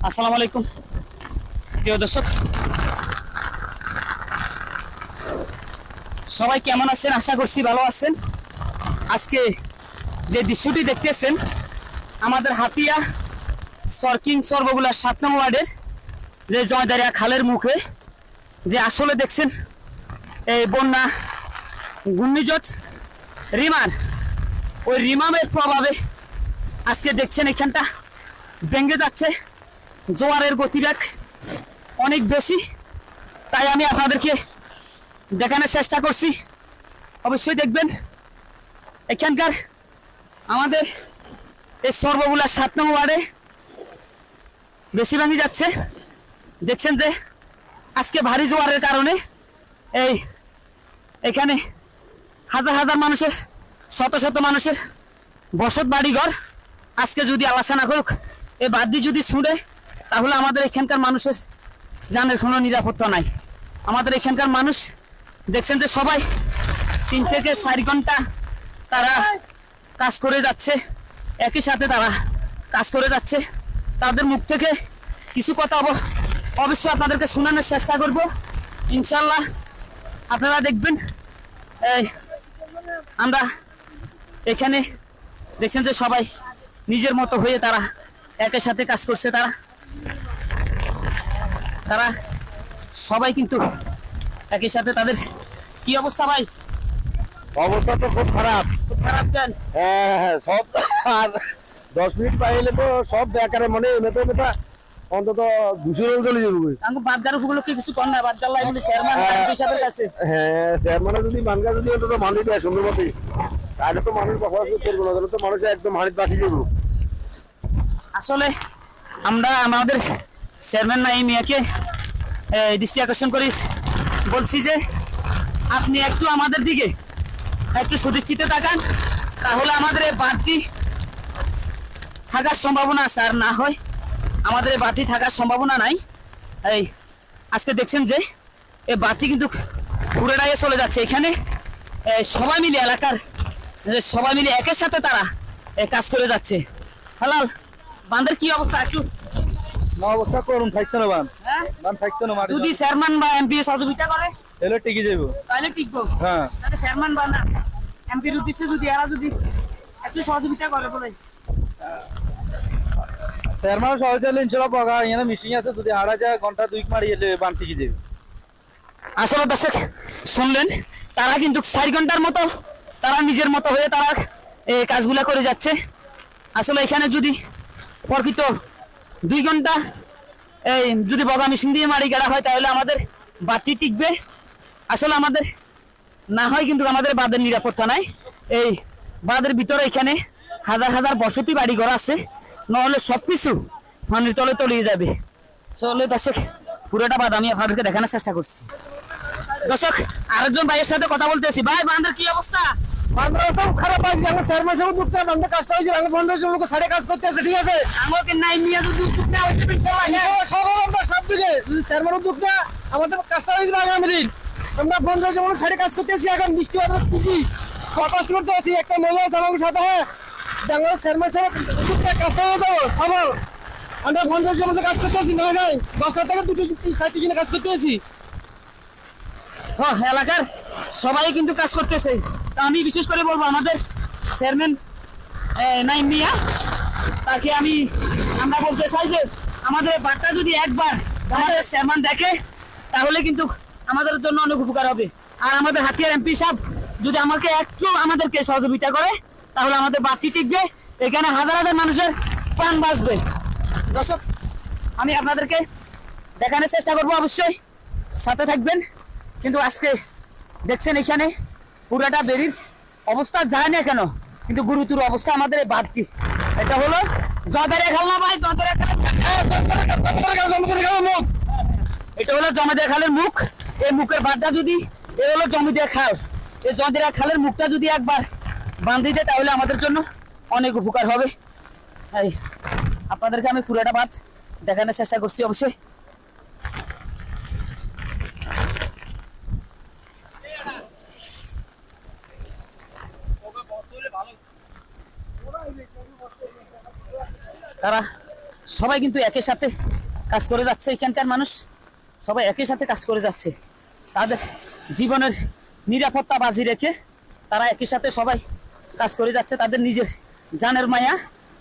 আসসালামু আলাইকুম প্রিয় দর্শক, সবাই কেমন আছেন? আশা করছি ভালো আছেন। আজকে যে দৃশ্যটি দেখতেছেন আমাদের হাতিয়া সরকিং সর্বগুলা 7 নং ওয়ার্ডের যে জয়দারিয়া খালের মুখে যে আসলে দেখছেন এই বন্যা ঘূর্ণিঝড় রিমান, ওই রিমামের প্রভাবে আজকে দেখছেন এখানটা ভেঙে যাচ্ছে। জোয়ারের গতিবেগ অনেক বেশি, তাই আমি আপনাদেরকে দেখানোর চেষ্টা করছি। অবশ্যই দেখবেন এখানকার আমাদের এই সর্বগুলা 7 নং ওয়ার্ডে বেশি ভেঙে যাচ্ছে। দেখছেন যে আজকে ভারী জোয়ারের কারণে এখানে হাজার হাজার মানুষের, শত শত মানুষের বসত বাড়িঘর আজকে যদি আলোচনা না করুক, এই বাদ যদি ছুঁড়ে, তাহলে আমাদের এখানকার মানুষের জানের কোনো নিরাপত্তা নাই। আমাদের এখানকার মানুষ দেখছেন যে সবাই 3 থেকে 4 ঘন্টা তারা কাজ করে যাচ্ছে, একই সাথে তারা কাজ করে যাচ্ছে। তাদের মুখ থেকে কিছু কথা অবশ্যই আপনাদেরকে শোনানোর চেষ্টা করব ইনশাল্লাহ। আপনারা দেখবেন আমরা এখানে দেখছেন যে সবাই নিজের মতো হয়ে তারা একই সাথে কাজ করছে। তারা সবাই কিন্তু একই সাথে তাদের কি অবস্থা ভাই? অবস্থা তো খুব খারাপ। খুব খারাপ কেন? হ্যাঁ, সব আর 10 মিনিট পাইলে তো সব বেকারে মনে মেটা অন্তত 200 জন চলে যাবে। আমি বাদগার উপগুলোকে কিছু কর না, বাদগার লাইনে চেয়ারম্যান হিসাবের কাছে। হ্যাঁ, চেয়ারম্যান যদি বানগা যদি অন্তত মানি দেয় সুন্দর মতে, তাহলে তো মানুষ বসবাস করবে না, তাহলে তো মানুষ একদম হাড়িত বাসি যাবে। আসলে আমরা আমাদের চেয়ারম্যান নাই মিয়াকে দৃষ্টি আকর্ষণ করি, বলছি যে আপনি একটু আমাদের দিকে একটু সুদৃষ্টিতে তাকান, তাহলে আমাদের এই বাড়তি থাকার সম্ভাবনা আছে। আর না হয় আমাদের এই বাড়তি থাকার সম্ভাবনা নাই। এই আজকে দেখছেন যে এই বাড়তি কিন্তু পুরোটাই চলে যাচ্ছে। এখানে সবাই মিলে এলাকার সবাই মিলে একের সাথে তারা কাজ করে যাচ্ছে। হালাল বান্ধের কি অবস্থা? একটু অবস্থা করুন, থাকতো না বান থাকতো না। যদি চেয়ারম্যান বা এমপি সহযোগিতা করে এলো টিকে যাবো, তাহলে টিকবো। হ্যাঁ, তাহলে চেয়ারম্যান বা না এমপির উদ্দেশ্যে যদি এরা যদি একটু সহযোগিতা করে বলে চেয়ারম্যান সহযোগিতা ইনশাআল্লাহ পাগা এখানে মিটিং আছে, যদি আড়া যায় ঘন্টা 2 মারি এলে বান টিকে যাবে। আসলে দর্শক শুনলেন, তারা কিন্তু 4 ঘন্টার মতো তারা নিজের মতো হয়ে তারা এই কাজগুলা করে যাচ্ছে। আসলে এখানে যদি প্রকৃত 2 ঘন্টা যদি বগা মেশিন দিয়ে মারি গাড়া হয়, তাহলে আমাদের বাতি টিকবে। আসলে আমাদের না হয় কিন্তু আমাদের বাঁধের নিরাপত্তা নাই। এই বাঁধের ভিতরে এখানে হাজার হাজার বসতি বাড়ি ঘর আছে, নহলে সবকিছু পানির তলে তলিয়ে যাবে। চলে দর্শক, পুরোটা বাঁধ আমি আপনাদেরকে দেখানোর চেষ্টা করছি। দর্শক আরেকজন ভাইয়ের সাথে কথা বলতেছি। ভাই বাঁধের কি অবস্থা? খারাপ আছে, আমার চেয়ারম্যান সাহেব দুঃখ না, কাজটা হয়েছে আমি 15 জন লোক সাড়ে কাজ করতে আছে, ঠিক আছে? আমাকে নাই নিয়ে যদি দুঃখ না হচ্ছে সব দিকে চেয়ারম্যান দুঃখ না, আমাদের কাজটা হয়েছিল আগামী দিন। আমরা 15 জন সাড়ে কাজ করতে আছি, এখন বৃষ্টি বাদল পিছি কষ্ট করতে আছি। একটা মহিলা আছে আমার সাথে, হ্যাঁ বাংলাদেশ চেয়ারম্যান সাহেব কাজটা হয়ে যাবো সফল। আমরা 15 জন কাজ করতে আছি, নয় 10টা থেকে 2-4টি কিনে কাজ করতে আছি। হ্যাঁ, এলাকার সবাই কিন্তু কাজ করতেছে। তা আমি বিশেষ করে বলবো আমাদের চেয়ারম্যান নাইম মিয়া, তাকে আমরা বলতে চাই যে আমাদের বার্তা যদি একবার আমাদের চেয়ারম্যান দেখে, তাহলে কিন্তু আমাদের জন্য অনেক উপকার হবে। আর আমাদের হাতিয়ার এমপি সাহেব যদি আমাকে একটু আমাদেরকে সহযোগিতা করে, তাহলে আমাদের বাড়তি টিকবে, এখানে হাজার হাজার মানুষের প্রাণ বাঁচবে। দর্শক আমি আপনাদেরকে দেখানোর চেষ্টা করবো, অবশ্যই সাথে থাকবেন। কিন্তু আজকে দেখছেন এখানে পুরাটা বেরির অবস্থা যায় না কেন, কিন্তু গুরুতর অবস্থা আমাদের বাড়তি। এটা হলো জয়দারিয়া খাল না ভাই? এটা হলো জমাদার খালের মুখ। এই মুখের বাঁধটা যদি এ হলো জমিদার খাল, এই জয়দারিয়া খালের মুখটা যদি একবার বাঁধি দেয়, তাহলে আমাদের জন্য অনেক উপকার হবে। তাই আপনাদেরকে আমি পুরাটা বাঁধ দেখানোর চেষ্টা করছি। অবশ্যই তারা সবাই কিন্তু একের সাথে কাজ করে যাচ্ছে, এখানকার মানুষ সবাই একই সাথে কাজ করে যাচ্ছে। তাদের জীবনের নিরাপত্তা বাজি রেখে তারা একই সাথে সবাই কাজ করে যাচ্ছে। তাদের নিজের জানের মায়া,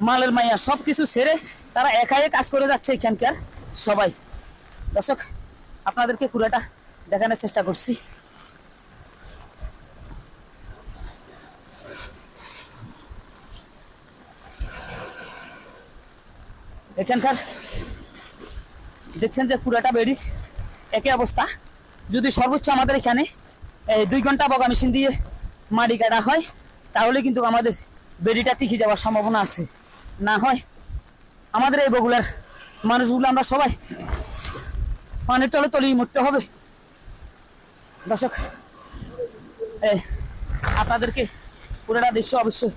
মালের মায়া সব কিছু ছেড়ে তারা একাই কাজ করে যাচ্ছে এখানকার সবাই। দর্শক, আপনাদেরকে পুরোটা দেখানোর চেষ্টা করছি। এখানকার দেখছেন যে পুরাটা ব্রিজ একই অবস্থা। যদি সর্বোচ্চ আমাদের এখানে 2 ঘন্টা বগা মেশিন দিয়ে মাটি কাটা হয় তাহলে কিন্তু আমাদের বেড়িটা টিকে যাওয়ার সম্ভাবনা আছে। না হয় আমাদের এই বগুলার মানুষগুলো আমরা সবাই পানির তলে তলিয়ে মরতে হবে। দর্শক, আপনাদেরকে পুরোটা দৃশ্য অবশ্যই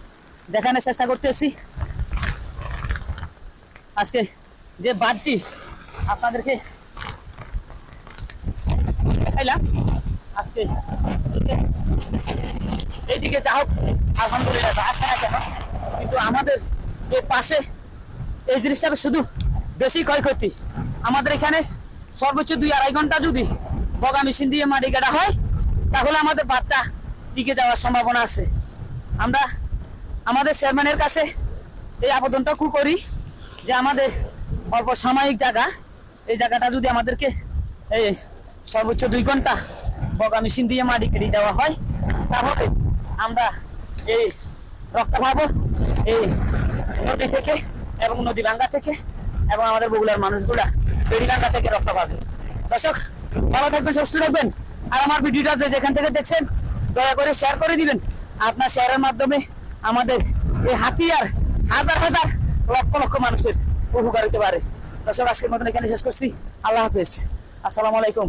দেখানোর চেষ্টা করতেছি। আজকে যে বাদটি আপনাদেরকে দেখাইলাম, আজকে এইদিকে যা হোক আলহামদুলিল্লাহ যা আসে না কেন, কিন্তু আমাদের এর পাশে এই জিনিসটা শুধু বেশি ক্ষয়ক্ষতি। আমাদের এখানে সর্বোচ্চ 2-2.5 ঘন্টা যদি বগা মেশিন দিয়ে মাটি কাটা হয় তাহলে আমাদের বাদটা টিকে যাওয়ার সম্ভাবনা আছে। আমরা আমাদের চেয়ারম্যানের কাছে এই আবেদনটা করি যে আমাদের অল্প সাময়িক জায়গা, এই জায়গাটা যদি আমাদেরকে এই সর্বোচ্চ 2 ঘন্টা বগা মেশিন দিয়ে মাটি কেটে দেওয়া হয় তাহলে আমরা এই রক্ষা পাবো এই নদী থেকে এবং নদী ভাঙ্গা থেকে, এবং আমাদের বগুলার মানুষগুলা বেড়ি ভাঙ্গা থেকে রক্ষা পাবে। দর্শক, ভালো থাকবেন, সুস্থ থাকবেন। আর আমার ভিডিওটা যেখান থেকে দেখছেন দয়া করে শেয়ার করে দিবেন। আপনার শেয়ারের মাধ্যমে আমাদের এই হাতিয়ার হাজার হাজার লক্ষ লক্ষ মানুষের উপকার হতে পারে। দর্শক, আজকের মতন এখানে শেষ করছি। আল্লাহ হাফেজ, আসসালামু আলাইকুম।